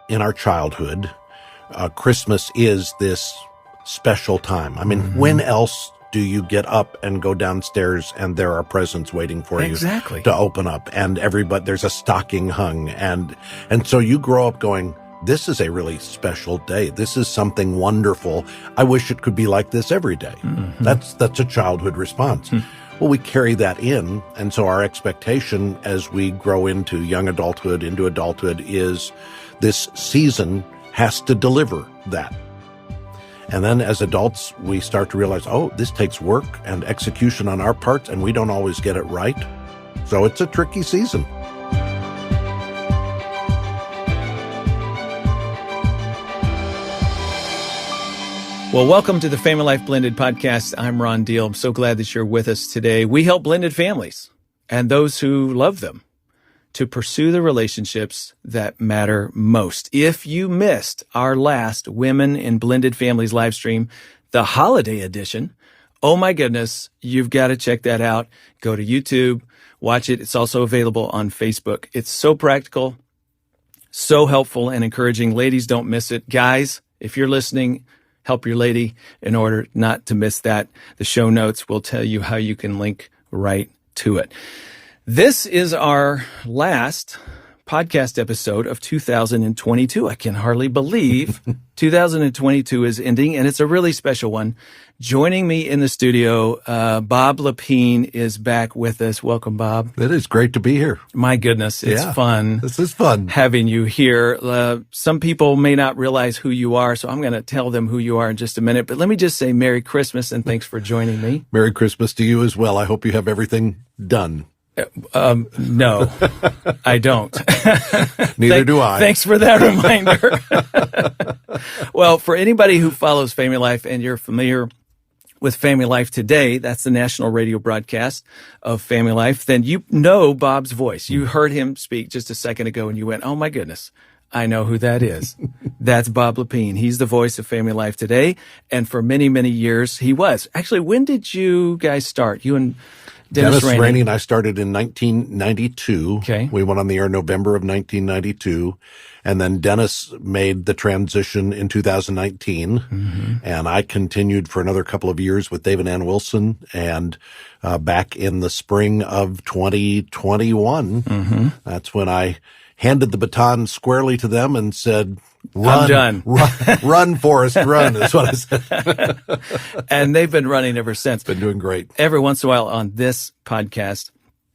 in our childhood, Christmas is this special time. I mean, when else do you get up and go downstairs and there are presents waiting for you to open up, and there's a stocking hung, and so you grow up going, this is a really special day. This is something wonderful. I wish it could be like this every day. That's a childhood response. Well, we carry that in, and so our expectation as we grow into young adulthood, into adulthood, is this season has to deliver that. And then as adults, we start to realize, oh, this takes work and execution on our part, and we don't always get it right. So it's a tricky season. Well, welcome to the Family Life Blended podcast. I'm Ron Deal. I'm so glad that you're with us today. We help blended families and those who love them to pursue the relationships that matter most. If you missed our last Women in Blended Families live stream, the holiday edition, oh my goodness, you've got to check that out. Go to YouTube, watch it. It's also available on Facebook. It's so practical, so helpful and encouraging. Ladies, don't miss it. Guys, if you're listening, help your lady in order not to miss that. The show notes will tell you how you can link right to it. This is our last podcast episode of 2022. I can hardly believe 2022 is ending, and it's a really special one. Joining me in the studio, Bob Lepine is back with us. Welcome, Bob. It is great to be here. My goodness, it's fun. This is fun. Having you here. Some people may not realize who you are, so I'm going to tell them who you are in just a minute. But let me just say Merry Christmas, and thanks for joining me. Merry Christmas to you as well. I hope you have everything done. No, I don't. Neither do I. Thanks for that reminder. Well, for anybody who follows Family Life and you're familiar with Family Life Today, that's the national radio broadcast of Family Life, then you know Bob's voice. You heard him speak just a second ago and you went, oh my goodness, I know who that is. That's Bob Lepine. He's the voice of Family Life Today. And for many, many years, he was. Actually, when did you guys start? You and Dennis Rainey and I started in 1992. Okay. We went on the air November of 1992. And then Dennis made the transition in 2019. And I continued for another couple of years with Dave and Ann Wilson. And back in the spring of 2021, that's when I handed the baton squarely to them and said, I'm done. Run, Forrest, run, is what I said. And they've been running ever since. Been doing great. Every once in a while on this podcast,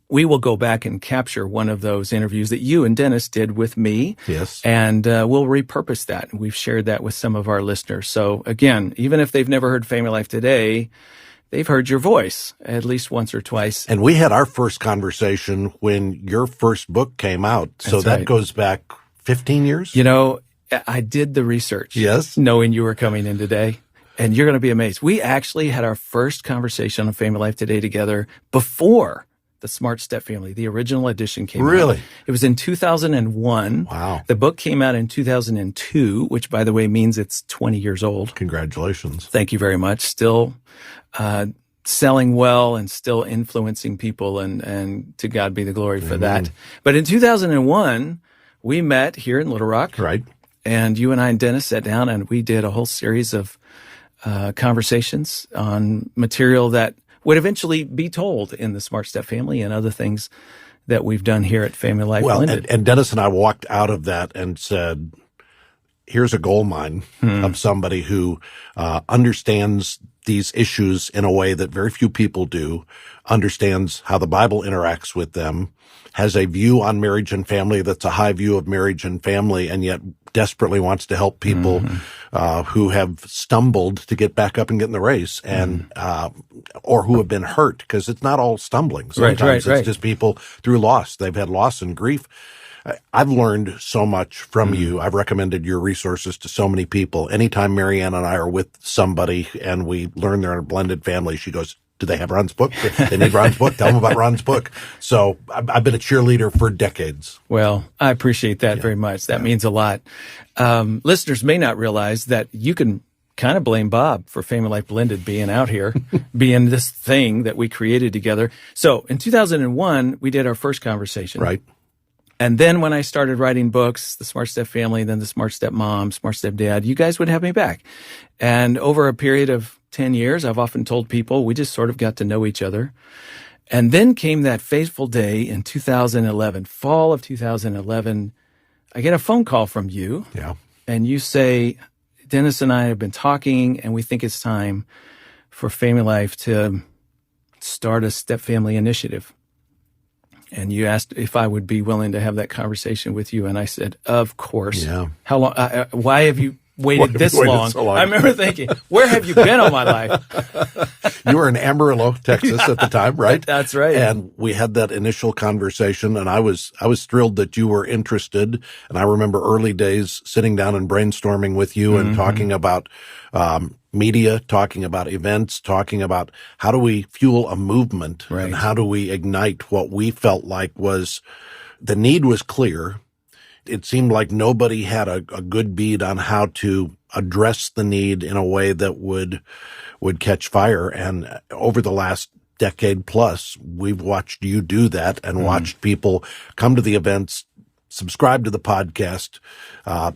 we will go back and capture one of those interviews that you and Dennis did with me. Yes. And we'll repurpose that. We've shared that with some of our listeners. So again, even if they've never heard Family Life Today, they've heard your voice at least once or twice. And we had our first conversation when your first book came out. So that goes back 15 years? You know, I did the research. Yes. Knowing you were coming in today. And you're going to be amazed. We actually had our first conversation on Family Life Today together before the Smart Step Family, the original edition came out. Really? It was in 2001. Wow. The book came out in 2002, which, by the way, means it's 20 years old. Congratulations. Thank you very much. Still selling well and still influencing people, and to God be the glory for that. But in 2001, we met here in Little Rock. Right. And you and I and Dennis sat down and we did a whole series of conversations on material that would eventually be told in the Smart Step Family and other things that we've done here at Family Life Blended. And Dennis and I walked out of that and said, here's a gold mine of somebody who understands these issues in a way that very few people do, understands how the Bible interacts with them, has a view on marriage and family that's a high view of marriage and family, and yet desperately wants to help people who have stumbled to get back up and get in the race, and or who have been hurt, because it's not all stumbling. Sometimes it's just people through loss. They've had loss and grief. I've learned so much from you. I've recommended your resources to so many people. Anytime Marianne and I are with somebody and we learn they're in a blended family, she goes, do they have Ron's book? They need Ron's book. Tell them about Ron's book. So I've been a cheerleader for decades. Well, I appreciate that very much. That means a lot. Listeners may not realize that you can kind of blame Bob for Family Life Blended being out here, being this thing that we created together. So in 2001, we did our first conversation. Right. And then when I started writing books, The Smart Step Family, then The Smart Step Mom, Smart Step Dad, you guys would have me back. And over a period of 10 years, I've often told people we just sort of got to know each other. And then came that fateful day in 2011, fall of 2011. I get a phone call from you. Yeah. And you say, Dennis and I have been talking, and we think it's time for FamilyLife to start a step family initiative. And you asked if I would be willing to have that conversation with you. And I said, of course. Yeah. How long? Why have you waited this long? So long? I remember thinking, where have you been all my life? You were in Amarillo, Texas at the time, right? That's right. And we had that initial conversation, and I was thrilled that you were interested. And I remember early days sitting down and brainstorming with you and talking about media, talking about events, talking about how do we fuel a movement and how do we ignite what we felt like was the need was clear. It seemed like nobody had a good bead on how to address the need in a way that would catch fire. And over the last decade plus, we've watched you do that and watched people come to the events, subscribe to the podcast.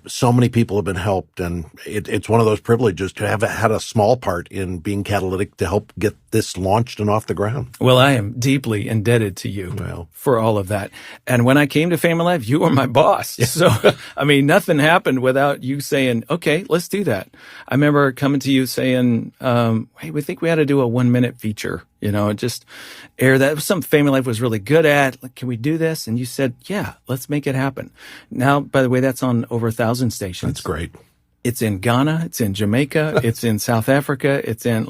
So many people have been helped, and it's one of those privileges to have had a small part in being catalytic to help get this launched and off the ground. Well, I am deeply indebted to you for all of that. And when I came to FamilyLife, you were my boss. Yeah. So, I mean, nothing happened without you saying, okay, let's do that. I remember coming to you saying, hey, we think we ought to do a 1-minute feature, just air that. It was something FamilyLife was really good at. Like, can we do this? And you said, yeah, let's make it happen. Now, by the way, that's on over 1,000 stations. That's great. It's in Ghana. It's in Jamaica. It's in South Africa. It's in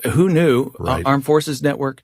who knew? Right. Armed Forces Network.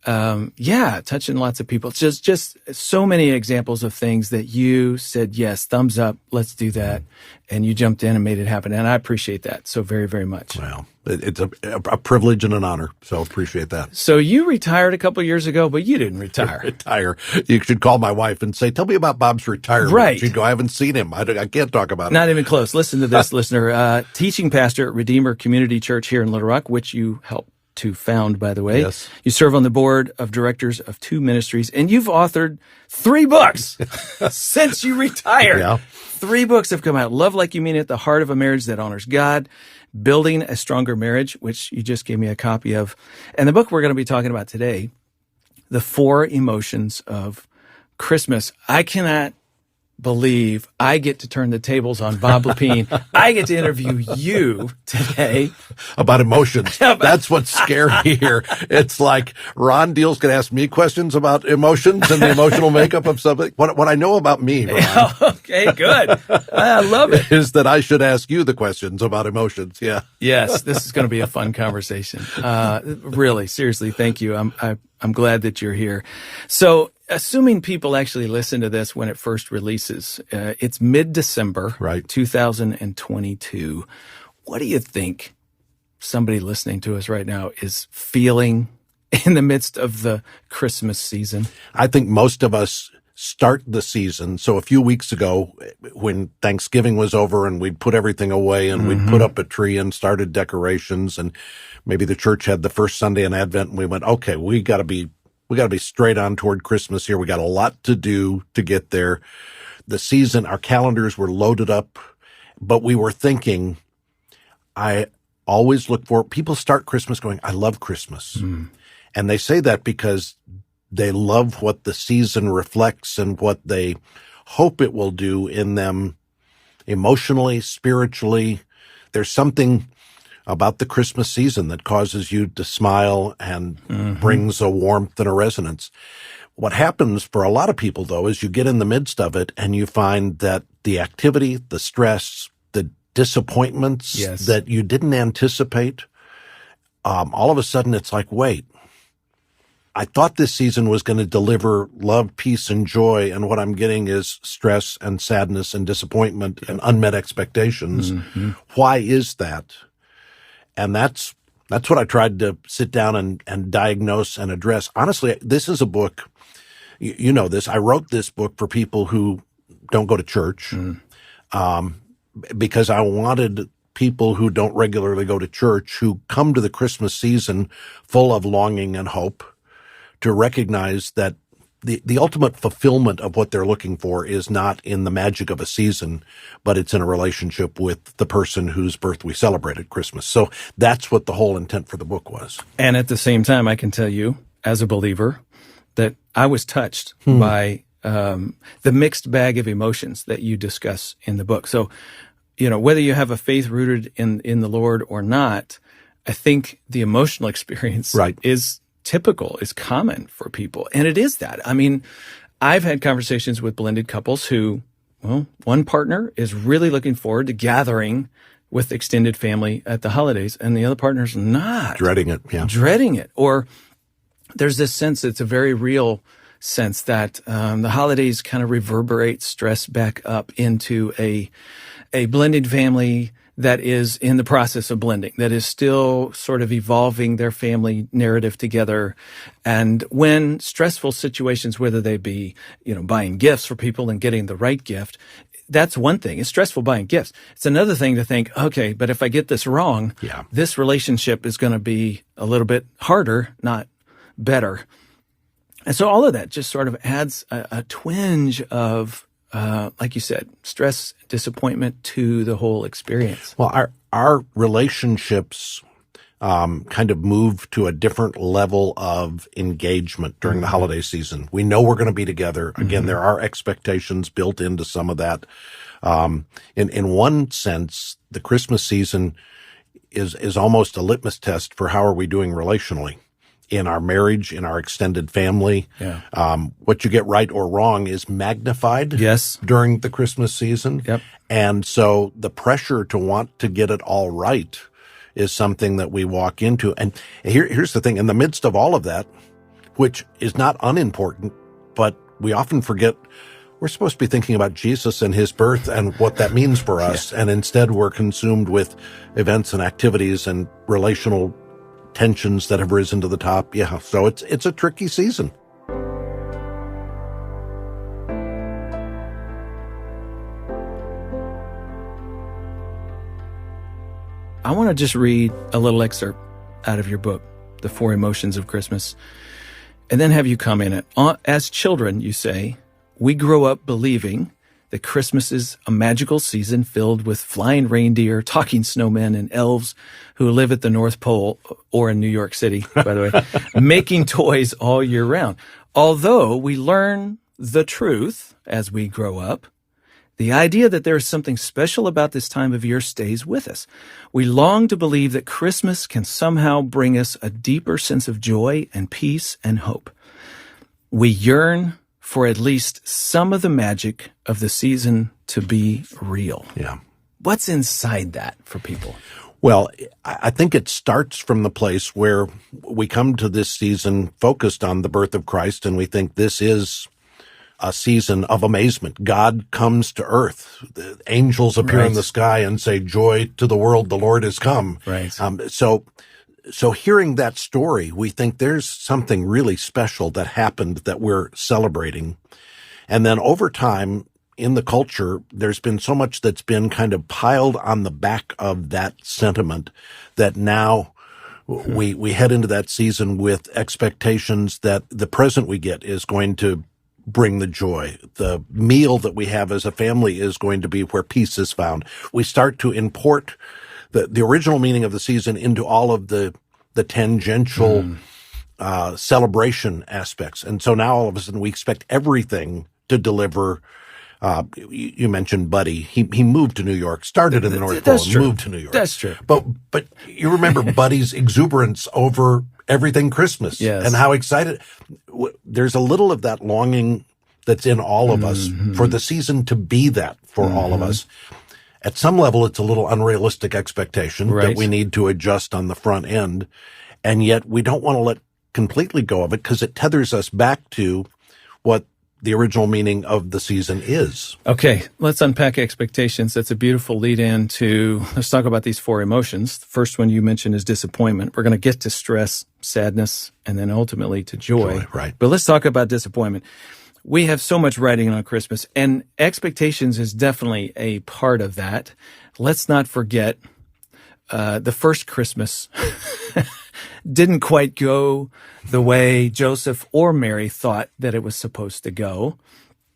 Touching lots of people. It's just so many examples of things that you said, yes, thumbs up, let's do that. And you jumped in and made it happen. And I appreciate that so very, very much. Well, it's a privilege and an honor. So appreciate that. So you retired a couple of years ago, but you didn't retire. Retire. You should call my wife and say, tell me about Bob's retirement. Right. She'd go, I haven't seen him. I can't talk about it. Not even close. Listen to this, listener. Teaching pastor at Redeemer Community Church here in Little Rock, which you helped to found, by the way. Yes. You serve on the board of directors of 2 ministries, and you've authored 3 books since you retired. Yeah. 3 books have come out. Love Like You Mean It, The Heart of a Marriage That Honors God, Building a Stronger Marriage, which you just gave me a copy of, and the book we're going to be talking about today, The 4 Emotions of Christmas. I cannot believe I get to turn the tables on Bob Lepine. I get to interview you today. About emotions. That's what's scary here. It's like Ron Deal's going to ask me questions about emotions and the emotional makeup of something. What I know about me, Ron, okay, good. I love it. is that I should ask you the questions about emotions. Yeah. Yes, this is going to be a fun conversation. Really, seriously, thank you. I'm glad that you're here. So, assuming people actually listen to this when it first releases, it's mid-December, right, 2022. What do you think somebody listening to us right now is feeling in the midst of the Christmas season? I think most of us start the season. So a few weeks ago, when Thanksgiving was over and we'd put everything away and we'd put up a tree and started decorations, and maybe the church had the first Sunday in Advent, and we went, okay, we got to be straight on toward Christmas here. We got a lot to do to get there. The season, our calendars were loaded up, but we were thinking, I always look for, people start Christmas going, I love Christmas. And they say that because they love what the season reflects and what they hope it will do in them emotionally, spiritually. There's something about the Christmas season that causes you to smile and brings a warmth and a resonance. What happens for a lot of people, though, is you get in the midst of it and you find that the activity, the stress, the disappointments that you didn't anticipate, all of a sudden it's like, wait, I thought this season was going to deliver love, peace, and joy, and what I'm getting is stress and sadness and disappointment and unmet expectations. Why is that? And that's what I tried to sit down and diagnose and address. Honestly, this is a book, you know this, I wrote this book for people who don't go to church, because I wanted people who don't regularly go to church, who come to the Christmas season full of longing and hope, to recognize that the ultimate fulfillment of what they're looking for is not in the magic of a season, but it's in a relationship with the person whose birth we celebrate at Christmas. So that's what the whole intent for the book was. And at the same time, I can tell you, as a believer, that I was touched by the mixed bag of emotions that you discuss in the book. So, whether you have a faith rooted in the Lord or not, I think the emotional experience is typical, is common for people. And it is that. I mean, I've had conversations with blended couples who, one partner is really looking forward to gathering with extended family at the holidays, and the other partner's not. Dreading it, yeah. Dreading it. Or there's this sense, it's a very real sense that the holidays kind of reverberate stress back up into a blended family that is in the process of blending, that is still sort of evolving their family narrative together. And when stressful situations, whether they be, buying gifts for people and getting the right gift, that's one thing. It's stressful buying gifts. It's another thing to think, okay, but if I get this wrong, this relationship is going to be a little bit harder, not better. And so all of that just sort of adds a twinge of, like you said, stress, disappointment to the whole experience. Well, our relationships kind of move to a different level of engagement during the holiday season. We know we're going to be together. Again, there are expectations built into some of that. In one sense, the Christmas season is almost a litmus test for how are we doing relationally. In our marriage, in our extended family. What you get right or wrong is magnified during the Christmas season. And so the pressure to want to get it all right is something that we walk into. And here's the thing, in the midst of all of that, which is not unimportant, but we often forget we're supposed to be thinking about Jesus and his birth and what that means for us. And instead we're consumed with events and activities and relational tensions that have risen to the top. So it's a tricky season. I want to just read a little excerpt out of your book, The Four Emotions of Christmas, and then have you comment it. As children, you say, we grow up believing that Christmas is a magical season filled with flying reindeer, talking snowmen, and elves who live at the North Pole or in New York City, by the way, making toys all year round. Although we learn the truth as we grow up, the idea that there is something special about this time of year stays with us. We long to believe that Christmas can somehow bring us a deeper sense of joy and peace and hope. We yearn for at least some of the magic of the season to be real. What's inside that for people? Well, I think it starts from the place where we come to this season focused on the birth of Christ, and we think this is a season of amazement. God comes to earth. The angels appear in the sky and say, "Joy to the world, the Lord has come." So hearing that story, we think there's something really special that happened that we're celebrating. And then over time in the culture, there's been so much that's been kind of piled on the back of that sentiment that now we head into that season with expectations that the present we get is going to bring the joy. The meal that we have as a family is going to be where peace is found. We start to import the original meaning of the season into all of the tangential celebration aspects. And so now all of a sudden we expect everything to deliver. You mentioned Buddy. He moved to New York, started in the North Pole, and moved to New York. That's true. But you remember Buddy's exuberance over everything Christmas and how excited. There's a little of that longing that's in all of us for the season to be that for all of us. At some level, it's a little unrealistic expectation that we need to adjust on the front end. And yet we don't want to let completely go of it because it tethers us back to what the original meaning of the season is. Okay, let's unpack expectations. That's a beautiful lead in to, let's talk about these four emotions. The first one you mentioned is disappointment. We're going to get to stress, sadness, and then ultimately to joy. But let's talk about disappointment. We have so much writing on Christmas, and expectations is definitely a part of that. Let's not forget the first Christmas didn't quite go the way Joseph or Mary thought that it was supposed to go.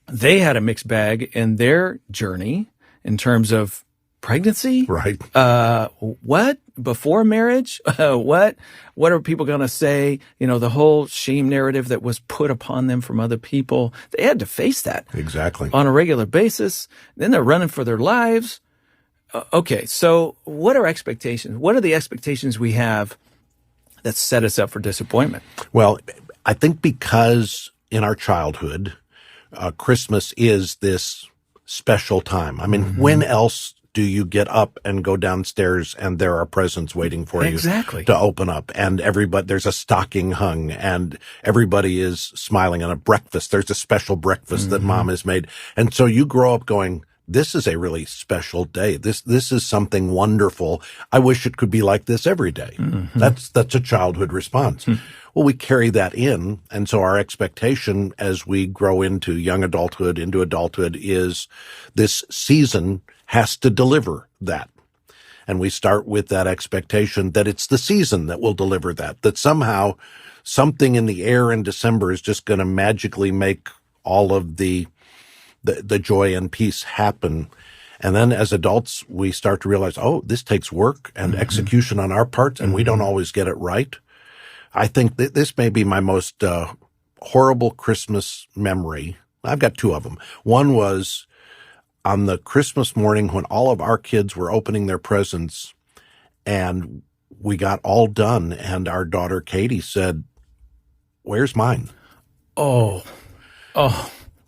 They had a mixed bag in their journey in terms of pregnancy. Right. What? Before marriage? What are people going to say? The whole shame narrative that was put upon them from other people. They had to face that. Exactly. On a regular basis. Then they're running for their lives. Okay. So what are expectations? What are the expectations we have that set us up for disappointment? Well, I think because in our childhood, Christmas is this special time. I mean, when else do you get up and go downstairs and there are presents waiting for you to open up, and there's a stocking hung and everybody is smiling, and a breakfast, there's a special breakfast that mom has made. And so you grow up going, this is a really special day. This is something wonderful. I wish it could be like this every day. That's a childhood response. Well, we carry that in. And so our expectation as we grow into young adulthood, into adulthood, is this season has to deliver that. And we start with that expectation that it's the season that will deliver that somehow something in the air in December is just going to magically make all of the joy and peace happen. And then as adults, we start to realize, oh, this takes work and execution on our part, and we don't always get it right. I think that this may be my most horrible Christmas memory. I've got two of them. One was on the Christmas morning when all of our kids were opening their presents, and we got all done, and our daughter Katie said, "Where's mine?" Oh.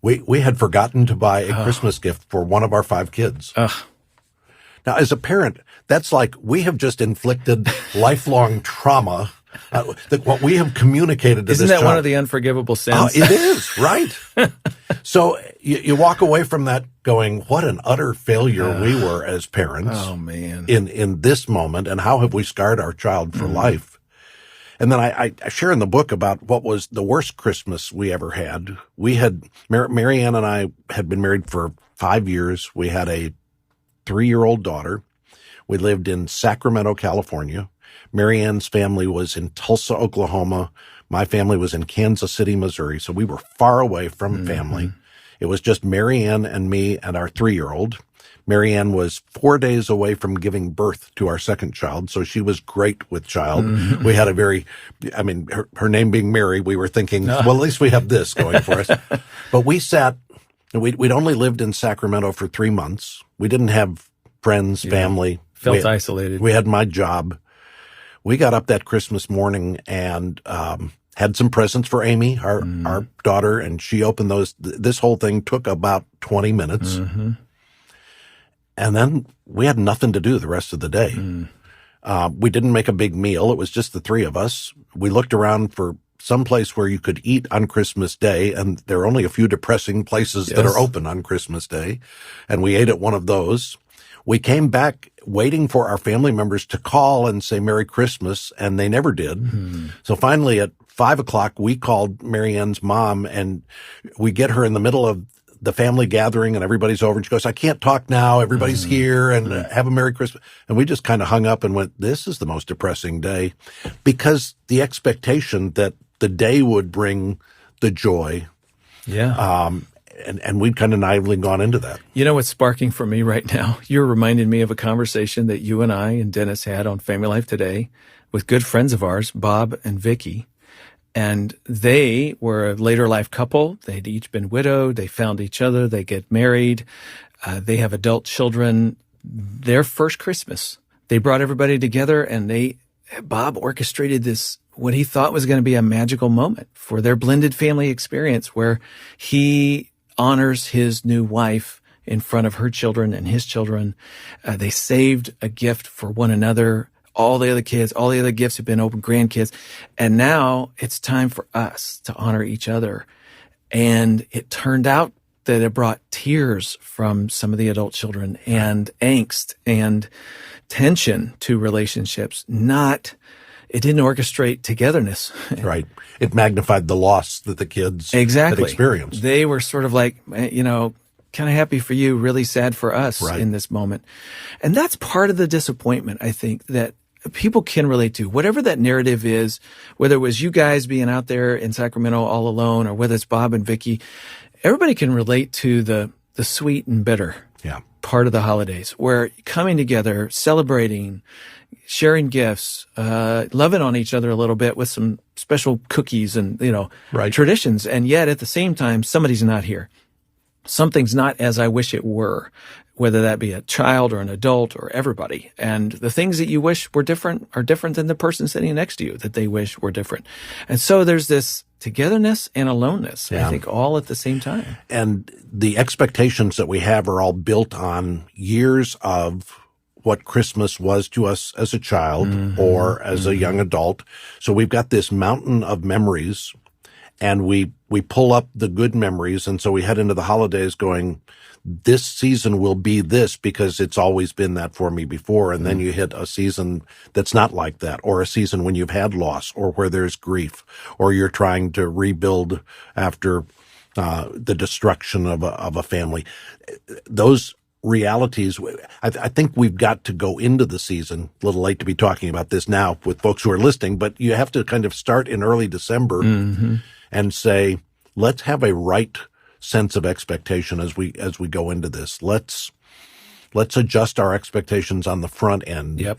We had forgotten to buy a Christmas gift for one of our 5 kids. Now, as a parent, that's like we have just inflicted lifelong trauma. What we have communicated to Isn't this that child, one of the unforgivable sins? it is, right? So you walk away from that going, what an utter failure we were as parents. Oh, man. In this moment, and how have we scarred our child for life? And then I share in the book about what was the worst Christmas we ever had. We had, Mary Ann and I had been married for 5 years. We had a 3-year-old daughter. We lived in Sacramento, California. Mary Ann's family was in Tulsa, Oklahoma. My family was in Kansas City, Missouri. So we were far away from family. It was just Mary Ann and me and our 3-year-old. Mary Ann was 4 days away from giving birth to our second child, so she was great with child. We had her name being Mary, we were thinking, well, at least we have this going for us. But we'd only lived in Sacramento for 3 months. We didn't have friends, family. Felt isolated. We had my job. We got up that Christmas morning and had some presents for Amy, our daughter, and she opened those. This whole thing took about 20 minutes. And then we had nothing to do the rest of the day. We didn't make a big meal. It was just the 3 of us. We looked around for some place where you could eat on Christmas Day, and there are only a few depressing places that are open on Christmas Day. And we ate at one of those. We came back waiting for our family members to call and say Merry Christmas, and they never did. So finally at 5:00, we called Mary Ann's mom, and we get her in the middle of the family gathering and everybody's over, and she goes, I can't talk now. Everybody's here, and have a Merry Christmas. And we just kind of hung up and went, this is the most depressing day, because the expectation that the day would bring the joy. And we'd kind of naively gone into that. You know what's sparking for me right now? You're reminding me of a conversation that you and I and Dennis had on Family Life Today with good friends of ours, Bob and Vicky. And they were a later life couple. They'd each been widowed. They found each other. They get married. They have adult children. Their first Christmas, they brought everybody together, and Bob orchestrated this, what he thought was going to be a magical moment for their blended family experience, where he honors his new wife in front of her children and his children. They saved a gift for one another. All the other kids, all the other gifts have been opened, grandkids. And now it's time for us to honor each other. And it turned out that it brought tears from some of the adult children, and angst and tension to relationships. It didn't orchestrate togetherness. Right. It magnified the loss that the kids had experienced. They were sort of like, kind of happy for you, really sad for us in this moment. And that's part of the disappointment, I think, that people can relate to. Whatever that narrative is, whether it was you guys being out there in Sacramento all alone, or whether it's Bob and Vicky, everybody can relate to the sweet and bitter part of the holidays, where coming together, celebrating, sharing gifts, loving on each other a little bit with some special cookies and, traditions. And yet at the same time, somebody's not here. Something's not as I wish it were, whether that be a child or an adult or everybody. And the things that you wish were different are different than the person sitting next to you that they wish were different. And so there's this togetherness and aloneness, I think, all at the same time. And the expectations that we have are all built on years of what Christmas was to us as a child or as a young adult. So we've got this mountain of memories, and we pull up the good memories. And so we head into the holidays going, this season will be this because it's always been that for me before. And then you hit a season that's not like that, or a season when you've had loss, or where there's grief, or you're trying to rebuild after the destruction of a family. Those realities, I think we've got to go into the season, a little late to be talking about this now with folks who are listening, but you have to kind of start in early December and say, let's have a right sense of expectation as we go into this. Let's adjust our expectations on the front end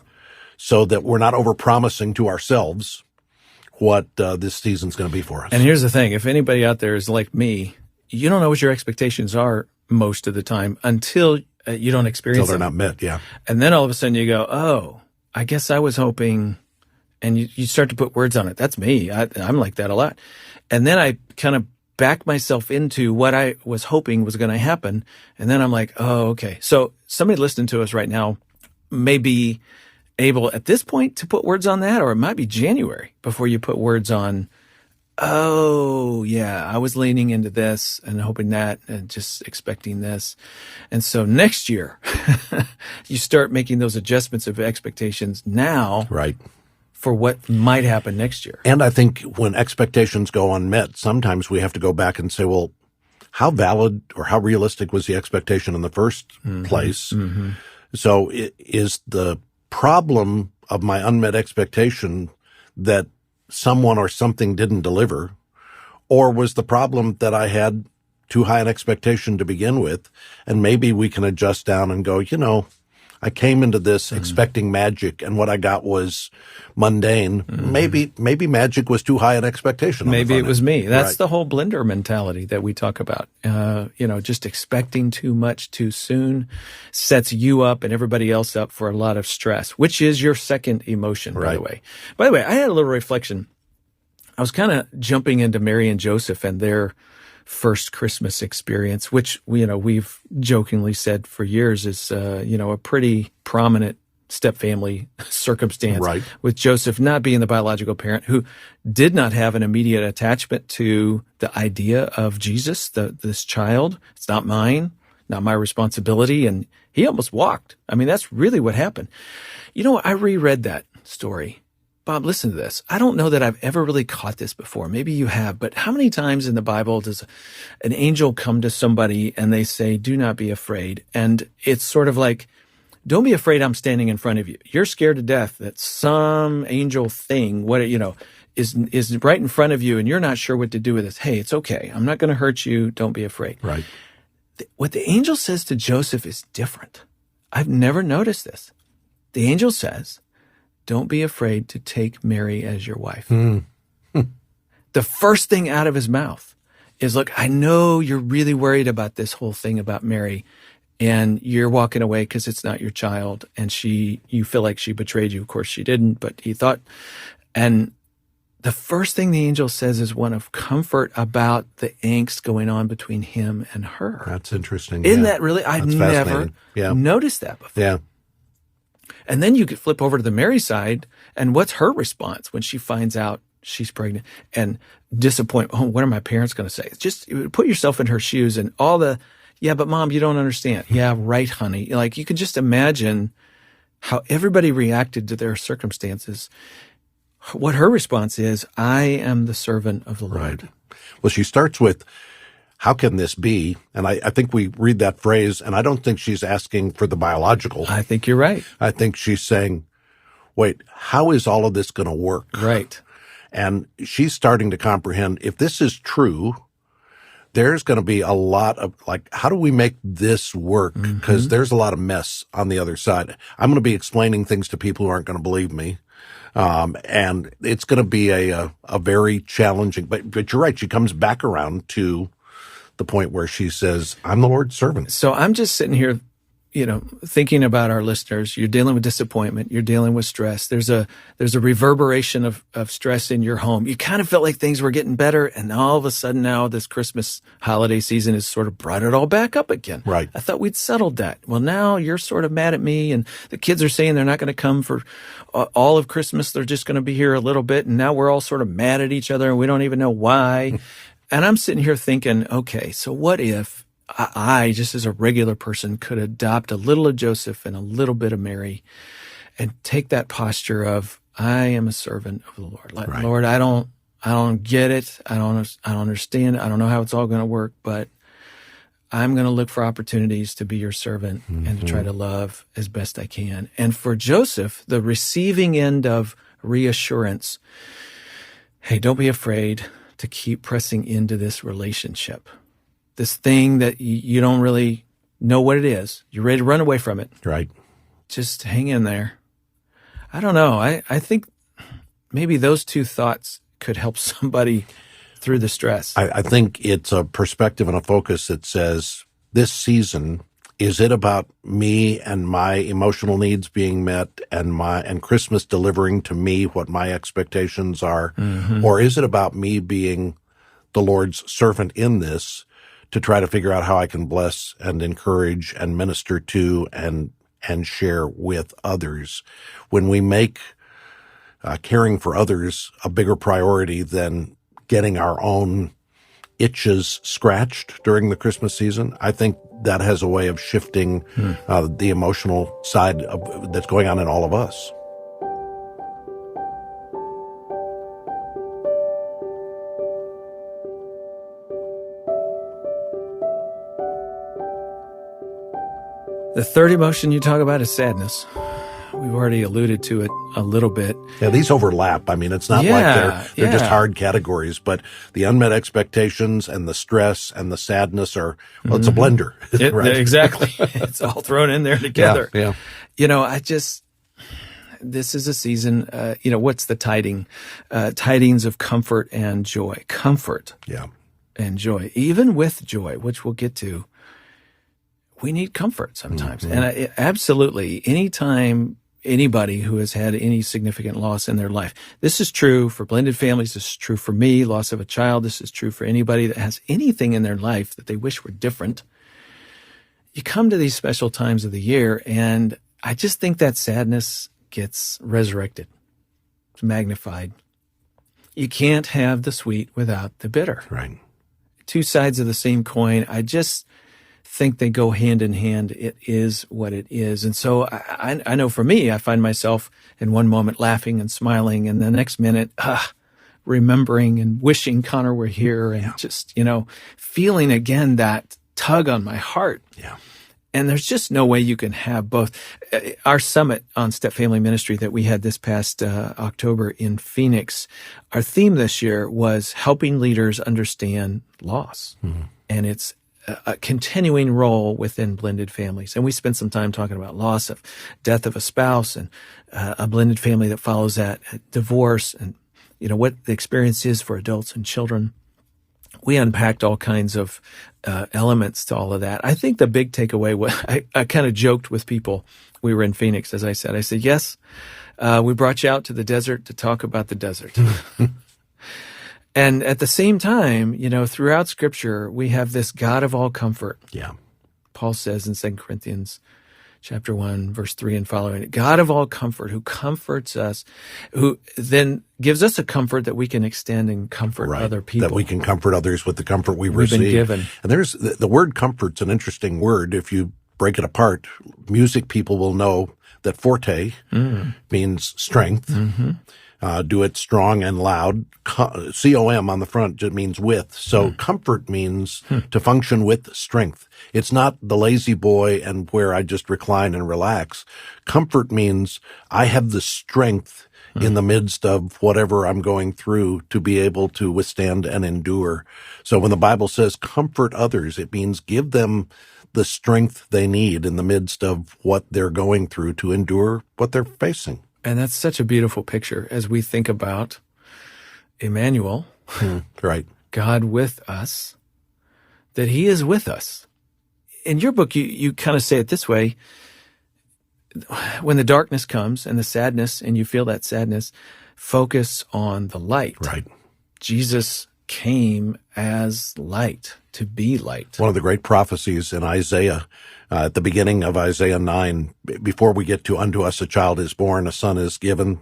so that we're not overpromising to ourselves what this season's going to be for us. And here's the thing. If anybody out there is like me, you don't know what your expectations are most of the time until you don't experience until they're them. not met, And then all of a sudden you go, oh, I guess I was hoping, and you start to put words on it. That's me. I'm like that a lot. And then I kind of back myself into what I was hoping was going to happen. And then I'm like, oh, okay. So somebody listening to us right now may be able at this point to put words on that, or it might be January before you put words on, oh, yeah, I was leaning into this and hoping that and just expecting this. And so next year, you start making those adjustments of expectations now. Right. For what might happen next year. And I think when expectations go unmet, sometimes we have to go back and say, well, how valid or how realistic was the expectation in the first place? So is the problem of my unmet expectation that someone or something didn't deliver, or was the problem that I had too high an expectation to begin with? And maybe we can adjust down and go, I came into this expecting magic, and what I got was mundane. Maybe magic was too high an expectation. Maybe it was me. That's the whole blender mentality that we talk about. Just expecting too much too soon sets you up and everybody else up for a lot of stress, which is your second emotion, by the way. By the way, I had a little reflection. I was kind of jumping into Mary and Joseph and their first Christmas experience, which we've jokingly said for years is a pretty prominent step-family circumstance, with Joseph not being the biological parent, who did not have an immediate attachment to the idea of Jesus, this child. It's not mine, not my responsibility, and he almost walked. I mean, that's really what happened. I reread that story. Bob, listen to this. I don't know that I've ever really caught this before. Maybe you have, but how many times in the Bible does an angel come to somebody and they say, do not be afraid? And it's sort of like, don't be afraid, I'm standing in front of you. You're scared to death that some angel thing, is right in front of you and you're not sure what to do with this. Hey, it's okay. I'm not going to hurt you. Don't be afraid. Right. What the angel says to Joseph is different. I've never noticed this. The angel says, don't be afraid to take Mary as your wife. The first thing out of his mouth is, look, I know you're really worried about this whole thing about Mary, and you're walking away because it's not your child, and you feel like she betrayed you. Of course she didn't, but he thought. And the first thing the angel says is one of comfort about the angst going on between him and her. That's interesting. Isn't that really? I've never noticed that before. Yeah. And then you could flip over to the Mary side, and what's her response when she finds out she's pregnant and disappointment? Oh, what are my parents going to say? Just put yourself in her shoes and all the, yeah, but mom, you don't understand. Yeah, right, honey. Like, you could just imagine how everybody reacted to their circumstances. What her response is, I am the servant of the Lord. Well, she starts with, how can this be? And I think we read that phrase, and I don't think she's asking for the biological. I think you're right. I think she's saying, wait, how is all of this going to work? Right. And she's starting to comprehend, if this is true, there's going to be a lot of, like, how do we make this work? Because there's a lot of mess on the other side. I'm going to be explaining things to people who aren't going to believe me. And it's going to be a very challenging, but you're right. She comes back around to the point where she says, I'm the Lord's servant. So I'm just sitting here, thinking about our listeners. You're dealing with disappointment. You're dealing with stress. There's a reverberation of stress in your home. You kind of felt like things were getting better. And all of a sudden now this Christmas holiday season has sort of brought it all back up again. Right. I thought we'd settled that. Well, now you're sort of mad at me, and the kids are saying they're not going to come for all of Christmas. They're just going to be here a little bit. And now we're all sort of mad at each other and we don't even know why. And I'm sitting here thinking, okay, so what if I, just as a regular person, could adopt a little of Joseph and a little bit of Mary and take that posture of, I am a servant of the Lord. Like, Right. Lord, I don't get it. I don't understand. I don't know how it's all going to work, but I'm going to look for opportunities to be your servant and to try to love as best I can. And for Joseph, the receiving end of reassurance, hey, don't be afraid to keep pressing into this relationship. This thing that you don't really know what it is. You're ready to run away from it. Right. Just hang in there. I don't know. I think maybe those two thoughts could help somebody through the stress. I think it's a perspective and a focus that says, this season, is it about me and my emotional needs being met and Christmas delivering to me what my expectations are? Or is it about me being the Lord's servant in this to try to figure out how I can bless and encourage and minister to and share with others? When we make caring for others a bigger priority than getting our own itches scratched during the Christmas season, I think that has a way of shifting the emotional side that's going on in all of us. The third emotion you talk about is sadness. We've already alluded to it a little bit. Yeah, these overlap. I mean, it's not like they're just hard categories, but the unmet expectations and the stress and the sadness are, well, it's a blender. Right? Exactly. It's all thrown in there together. Yeah. This is a season, what's the tiding? Tidings of comfort and joy. Comfort and joy. Even with joy, which we'll get to, we need comfort sometimes. And absolutely, anytime anybody who has had any significant loss in their life, this is true for blended families, this is true for me, loss of a child, this is true for anybody that has anything in their life that they wish were different. You come to these special times of the year, and I just think that sadness gets resurrected. It's magnified. You can't have the sweet without the bitter. Right. Two sides of the same coin. I just think they go hand in hand. It is what it is. And so I know for me, I find myself in one moment laughing and smiling, and the next minute, remembering and wishing Connor were here, and just, feeling again that tug on my heart. Yeah. And there's just no way you can have both. Our summit on Step Family Ministry that we had this past October in Phoenix, our theme this year was helping leaders understand loss. And it's a continuing role within blended families. And we spent some time talking about loss of death of a spouse and a blended family that follows that, divorce, and what the experience is for adults and children. We unpacked all kinds of elements to all of that. I think the big takeaway was, I kind of joked with people. We were in Phoenix, as I said. I said, yes, we brought you out to the desert to talk about the desert. And at the same time, throughout Scripture, we have this God of all comfort. Yeah. Paul says in 2 Corinthians chapter 1, verse 3 and following, God of all comfort, who comforts us, who then gives us a comfort that we can extend and comfort other people. That we can comfort others with the comfort we've received. Been given. And there's the word comfort's an interesting word. If you break it apart, music people will know that forte means strength. do it strong and loud. C-O-M on the front just means with. So comfort means to function with strength. It's not the lazy boy and where I just recline and relax. Comfort means I have the strength in the midst of whatever I'm going through to be able to withstand and endure. So when the Bible says comfort others, it means give them the strength they need in the midst of what they're going through to endure what they're facing. And that's such a beautiful picture as we think about Emmanuel, Right. God with us, that he is with us. In your book, you kind of say it this way. When the darkness comes and the sadness, and you feel that sadness, focus on the light. Right. Jesus came as light, to be light. One of the great prophecies in Isaiah, at the beginning of Isaiah 9, before we get to unto us a child is born, a son is given,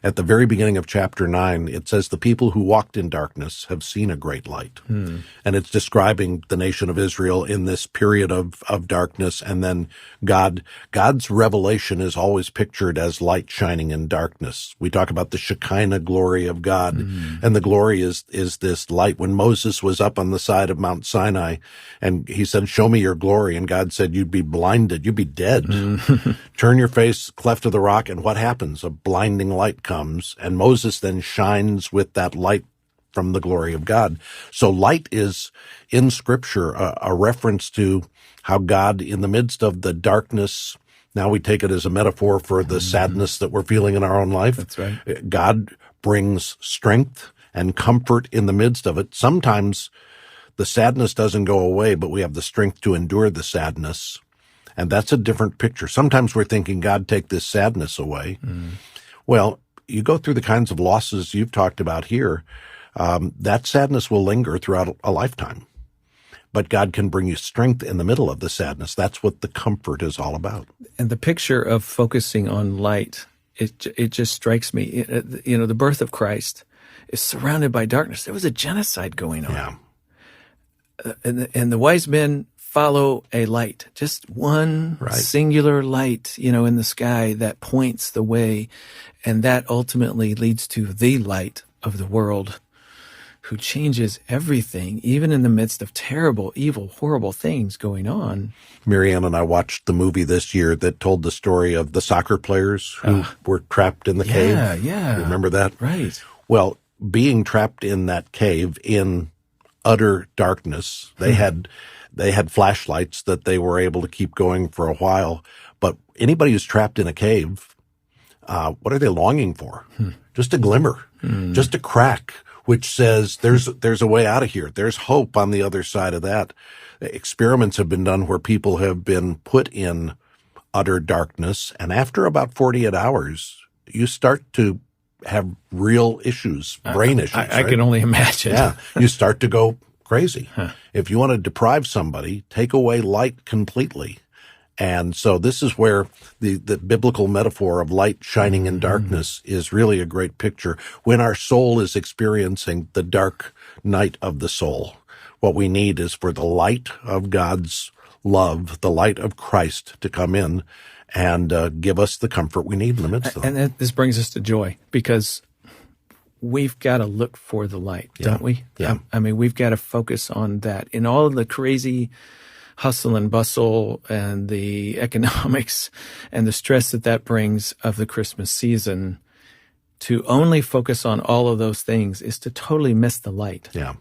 at the very beginning of chapter 9, it says the people who walked in darkness have seen a great light. And it's describing the nation of Israel in this period of darkness. And then God's revelation is always pictured as light shining in darkness. We talk about the Shekinah glory of God. And the glory is this light. When Moses was up on the side of Mount Sinai and he said, show me your glory. And God said, you'd be blinded. You'd be dead. Turn your face cleft to the rock. And what happens? A blinding light comes. And Moses then shines with that light from the glory of God. So light is in Scripture a reference to how God, in the midst of the darkness, now we take it as a metaphor for the sadness that we're feeling in our own life. That's right. God brings strength and comfort in the midst of it. Sometimes the sadness doesn't go away, but we have the strength to endure the sadness. And that's a different picture. Sometimes we're thinking, God, take this sadness away. Well, you go through the kinds of losses you've talked about here, that sadness will linger throughout a lifetime. But God can bring you strength in the middle of the sadness. That's what the comfort is all about. And the picture of focusing on light, it just strikes me. The birth of Christ is surrounded by darkness. There was a genocide going on. Yeah. And the wise men follow a light, just one singular light, in the sky that points the way. And that ultimately leads to the light of the world, who changes everything, even in the midst of terrible, evil, horrible things going on. Marianne and I watched the movie this year that told the story of the soccer players who were trapped in the cave. Yeah. Remember that? Right. Well, being trapped in that cave in utter darkness, they had flashlights that they were able to keep going for a while. But anybody who's trapped in a cave, what are they longing for? Just a glimmer, just a crack, which says there's a way out of here. There's hope on the other side of that. Experiments have been done where people have been put in utter darkness, and after about 48 hours, you start to have real issues, brain issues. I can only imagine. Yeah, you start to go crazy. If you want to deprive somebody, take away light completely. And so this is where the biblical metaphor of light shining in darkness is really a great picture. When our soul is experiencing the dark night of the soul, what we need is for the light of God's love, the light of Christ to come in and give us the comfort we need in the midst of it. And this brings us to joy, because we've got to look for the light, don't we? Yeah. I mean, we've got to focus on that. In all of the crazy hustle and bustle and the economics and the stress that brings of the Christmas season, to only focus on all of those things is to totally miss the light. Yeah.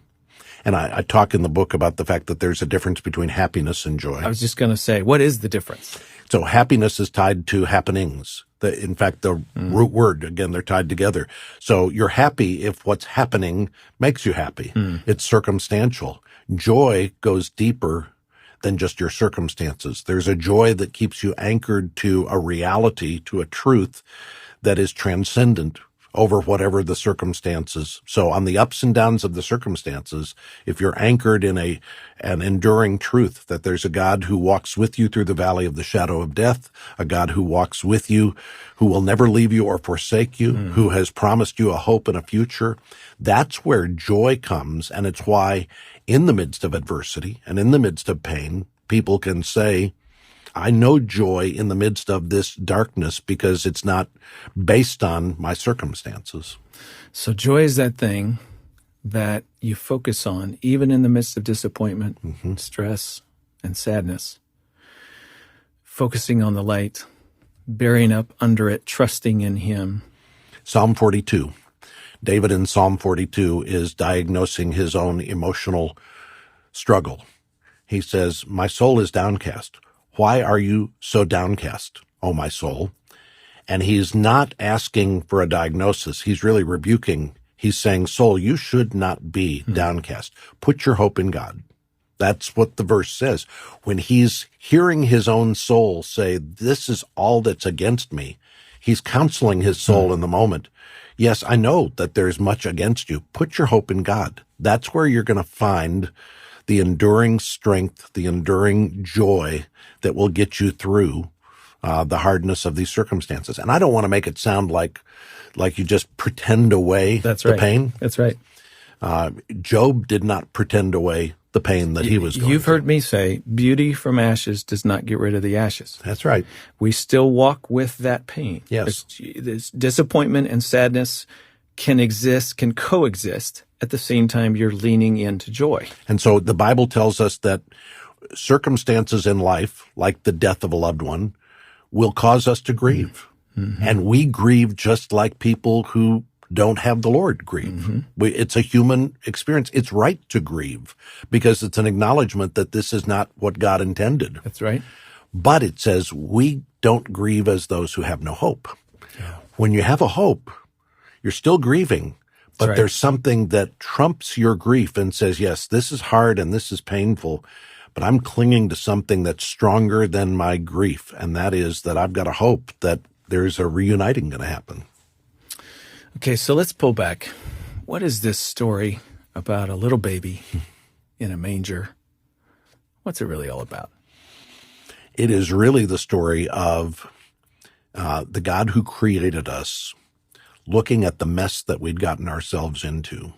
And I talk in the book about the fact that there's a difference between happiness and joy. I was just going to say, what is the difference? So happiness is tied to happenings. In fact, the root word, again, they're tied together. So you're happy if what's happening makes you happy. It's circumstantial. Joy goes deeper than just your circumstances. There's a joy that keeps you anchored to a reality, to a truth that is transcendent over whatever the circumstances. So on the ups and downs of the circumstances, if you're anchored in an enduring truth that there's a God who walks with you through the valley of the shadow of death, a God who walks with you, who will never leave you or forsake you, who has promised you a hope and a future, that's where joy comes. And it's why in the midst of adversity and in the midst of pain, people can say, I know joy in the midst of this darkness because it's not based on my circumstances. So joy is that thing that you focus on, even in the midst of disappointment, stress, and sadness. Focusing on the light, bearing up under it, trusting in Him. Psalm 42. David in Psalm 42 is diagnosing his own emotional struggle. He says, "My soul is downcast. Why are you so downcast, O my soul?" And he's not asking for a diagnosis. He's really rebuking. He's saying, soul, you should not be downcast. Put your hope in God. That's what the verse says. When he's hearing his own soul say, this is all that's against me, he's counseling his soul in the moment. Yes, I know that there's much against you. Put your hope in God. That's where you're going to find the enduring strength, the enduring joy that will get you through the hardness of these circumstances. And I don't want to make it sound like you just pretend away the pain. That's right. Job did not pretend away the pain that he was going You've through. heard me say, beauty from ashes does not get rid of the ashes. That's right. We still walk with that pain. Yes. This disappointment and sadness can coexist at the same time you're leaning into joy. And so the Bible tells us that circumstances in life, like the death of a loved one, will cause us to grieve. And we grieve just like people who don't have the Lord grieve. It's a human experience. It's right to grieve because it's an acknowledgement that this is not what God intended. That's right. But it says we don't grieve as those who have no hope. Yeah. When you have a hope, you're still grieving, but there's something that trumps your grief and says, yes, this is hard and this is painful, but I'm clinging to something that's stronger than my grief, and that is that I've got a hope that there's a reuniting going to happen. Okay, so let's pull back. What is this story about a little baby in a manger? What's it really all about? It is really the story of the God who created us looking at the mess that we'd gotten ourselves into.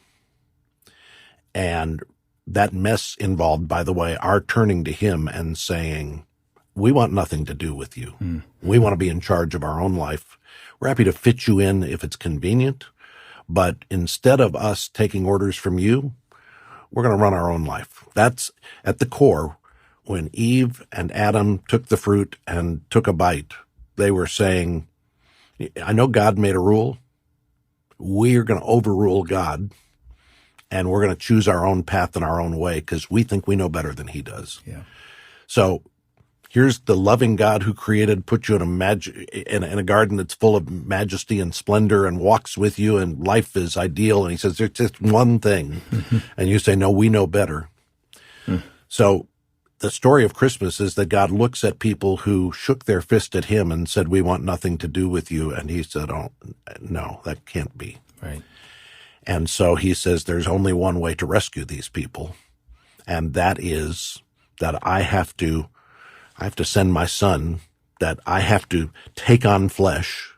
And that mess involved, by the way, our turning to Him and saying, we want nothing to do with you. We want to be in charge of our own life. We're happy to fit you in if it's convenient, but instead of us taking orders from you, we're going to run our own life. That's at the core. When Eve and Adam took the fruit and took a bite, they were saying, I know God made a rule. We're going to overrule God, and we're going to choose our own path and our own way because we think we know better than He does. Yeah. So here's the loving God who put you in a garden that's full of majesty and splendor and walks with you, and life is ideal. And He says, there's just one thing. And you say, no, we know better. So the story of Christmas is that God looks at people who shook their fist at Him and said, we want nothing to do with you. And He said, oh, no, that can't be. Right. And so He says, there's only one way to rescue these people. And that is that I have to send my Son, that I have to take on flesh,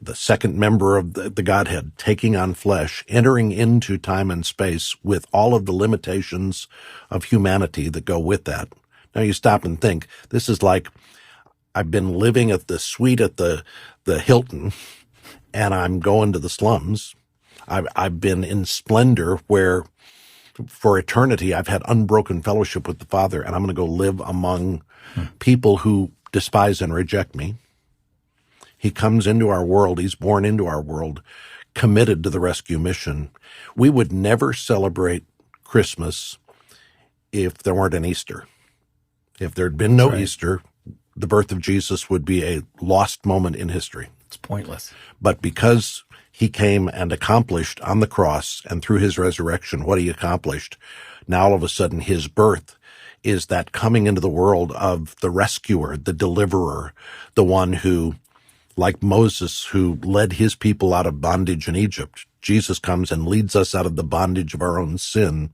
the second member of the Godhead, taking on flesh, entering into time and space with all of the limitations of humanity that go with that. Now you stop and think, this is like I've been living at the suite at the Hilton, and I'm going to the slums. I've been in splendor where for eternity I've had unbroken fellowship with the Father, and I'm going to go live among people who despise and reject me. He comes into our world. He's born into our world, committed to the rescue mission. We would never celebrate Christmas if there weren't an Easter. If there'd been no Easter, the birth of Jesus would be a lost moment in history. It's pointless. But because He came and accomplished on the cross and through His resurrection what He accomplished, now all of a sudden His birth is that coming into the world of the rescuer, the deliverer, the one who, like Moses, who led his people out of bondage in Egypt, Jesus comes and leads us out of the bondage of our own sin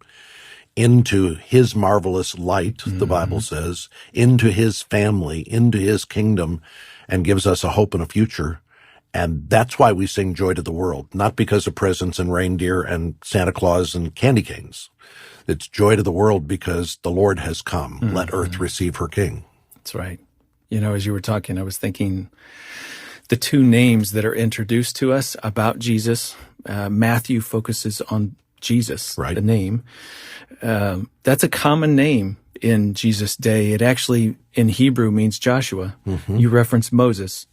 into His marvelous light, the Bible says, into His family, into His kingdom, and gives us a hope and a future. And that's why we sing Joy to the World, not because of presents and reindeer and Santa Claus and candy canes. It's joy to the world because the Lord has come. Let earth receive her King. That's right. As you were talking, I was thinking the two names that are introduced to us about Jesus. Matthew focuses on Jesus, Right. the name. That's a common name in Jesus' day. It actually, in Hebrew, means Joshua. Mm-hmm. You reference Moses.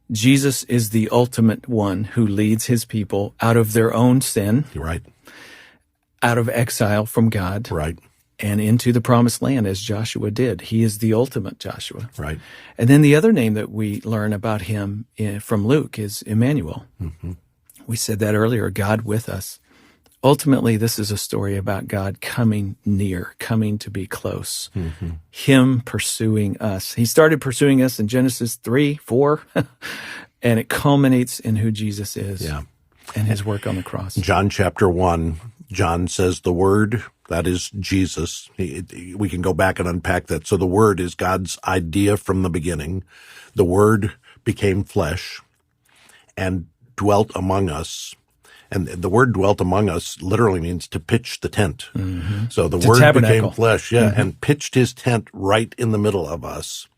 Jesus is the ultimate one who leads his people out of their own sin, Right. out of exile from God, Right. and into the promised land as Joshua did. He is the ultimate Joshua. Right. And then the other name that we learn about him from Luke is Emmanuel. Mm-hmm. We said that earlier, God with us. Ultimately, this is a story about God coming near, coming to be close, Mm-hmm. him pursuing us. He started pursuing us in Genesis 3, 4, and it culminates in who Jesus is and his work on the cross. John chapter 1, John says the Word, that is Jesus. We can go back and unpack that. So the Word is God's idea from the beginning. The Word became flesh and dwelt among us. And the word dwelt among us literally means to pitch the tent. Mm-hmm. So the To Word tabernacle. became flesh, and pitched his tent right in the middle of us.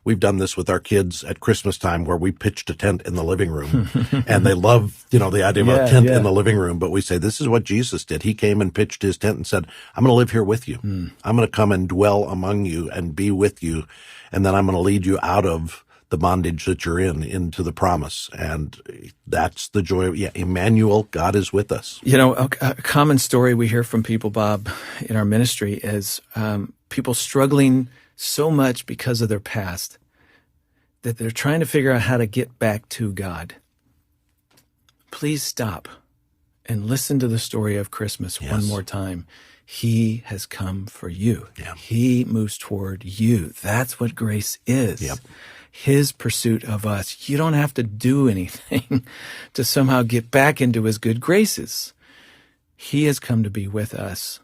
We've done this with our kids at Christmas time where we pitched a tent in the living room. And they love, the idea of a tent in the living room. But we say, this is what Jesus did. He came and pitched his tent and said, I'm going to live here with you. I'm going to come and dwell among you and be with you. And then I'm going to lead you out of the bondage that you're in into the promise. And that's the joy. Emmanuel, God is with us. A common story we hear from people, Bob, in our ministry is people struggling so much because of their past that they're trying to figure out how to get back to God. Please stop and listen to the story of Christmas one more time. He has come for you. Yeah. He moves toward you. That's what grace is. Yep. His pursuit of us. You don't have to do anything to somehow get back into his good graces. He has come to be with us.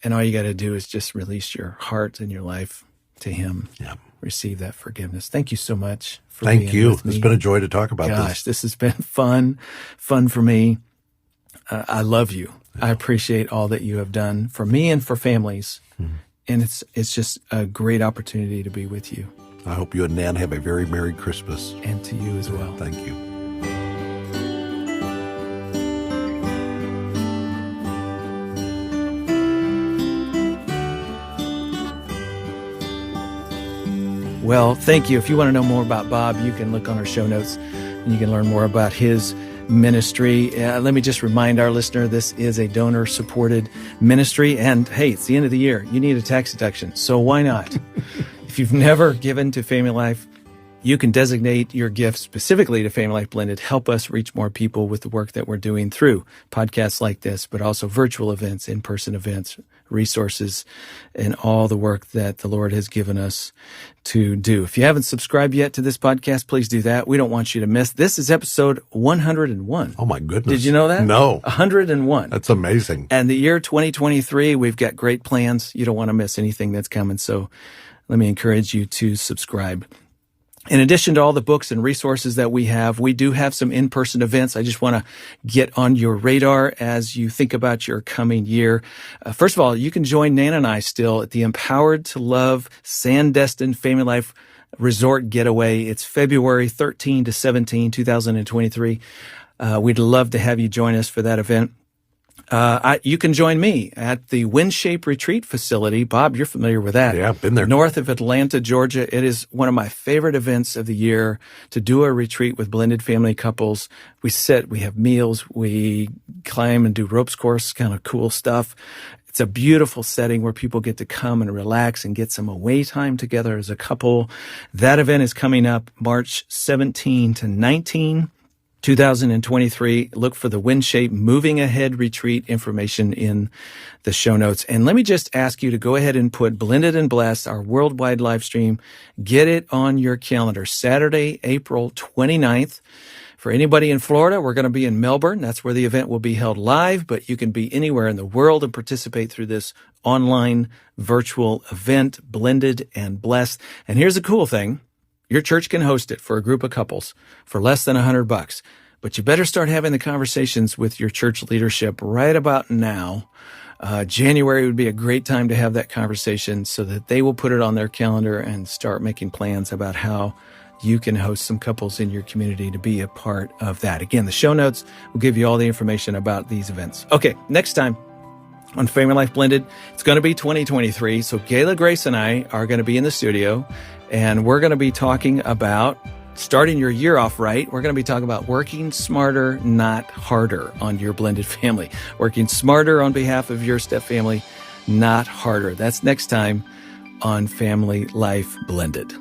And all you got to do is just release your heart and your life to him. Yeah. Receive that forgiveness. Thank you so much for Thank being you. with me. It's been a joy to talk about Gosh, this has been fun for me. I love you. I appreciate all that you have done for me and for families. And it's just a great opportunity to be with you. I hope you and Nan have a very Merry Christmas. And to you as well. Thank you. Well, thank you. If you want to know more about Bob, you can look on our show notes and you can learn more about his ministry. Let me just remind our listener, this is a donor-supported ministry. And hey, it's the end of the year. You need a tax deduction. So why not? If you've never given to Family Life, you can designate your gift specifically to Family Life Blended. Help us reach more people with the work that we're doing through podcasts like this, but also virtual events, in-person events, resources, and all the work that the Lord has given us to do. If you haven't subscribed yet to this podcast, please do that. We don't want you to miss. This is episode 101. Oh, my goodness. Did you know that? No. 101. That's amazing. And the year 2023, we've got great plans. You don't want to miss anything that's coming. So let me encourage you to subscribe. In addition to all the books and resources that we do have some in-person events. I just want to get on your radar as you think about your coming year. First of all, you can join Nan and I still at the Empowered to Love Sandestin Family Life Resort Getaway. It's February 13 to 17, 2023. We'd love to have you join us for that event. You can join me at the Windshape Retreat Facility. Bob, you're familiar with that. Yeah, I've been there. North of Atlanta, Georgia. It is one of my favorite events of the year to do a retreat with blended family couples. We sit, we have meals, we climb and do ropes course, kind of cool stuff. It's a beautiful setting where people get to come and relax and get some away time together as a couple. That event is coming up March 17 to 19. 2023. Look for the Windshape Moving Ahead Retreat information in the show notes. And let me just ask you to go ahead and put Blended and Blessed, our worldwide live stream. Get it on your calendar. Saturday, April 29th. For anybody in Florida, we're going to be in Melbourne. That's where the event will be held live, but you can be anywhere in the world and participate through this online virtual event, Blended and Blessed. And here's the cool thing. Your church can host it for a group of couples for less than $100, but you better start having the conversations with your church leadership right about now January would be a great time to have that conversation so that they will put it on their calendar and start making plans about how you can host some couples in your community to be a part of that. Again, the show notes will give you all the information about these events. Okay, next time on Family Life Blended, it's going to be 2023. So Gayla, Grace, and I are going to be in the studio, and we're going to be talking about starting your year off right. We're going to be talking about working smarter, not harder on your blended family. Working smarter on behalf of your step family, not harder. That's next time on Family Life Blended.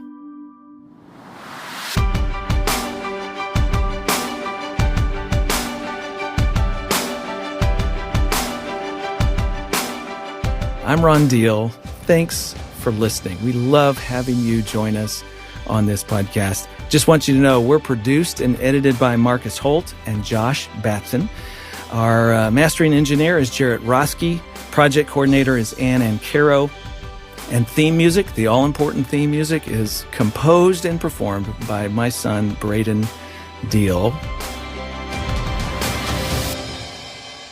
I'm Ron Deal. Thanks for listening. We love having you join us on this podcast. Just want you to know we're produced and edited by Marcus Holt and Josh Batson. Our mastering engineer is Jarrett Roski. Project coordinator is Ann and Caro. And theme music, the all-important theme music, is composed and performed by my son, Braden Deal.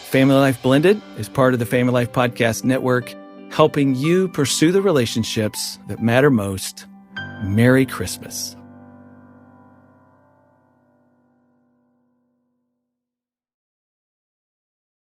Family Life Blended is part of the Family Life Podcast Network, helping you pursue the relationships that matter most. Merry Christmas.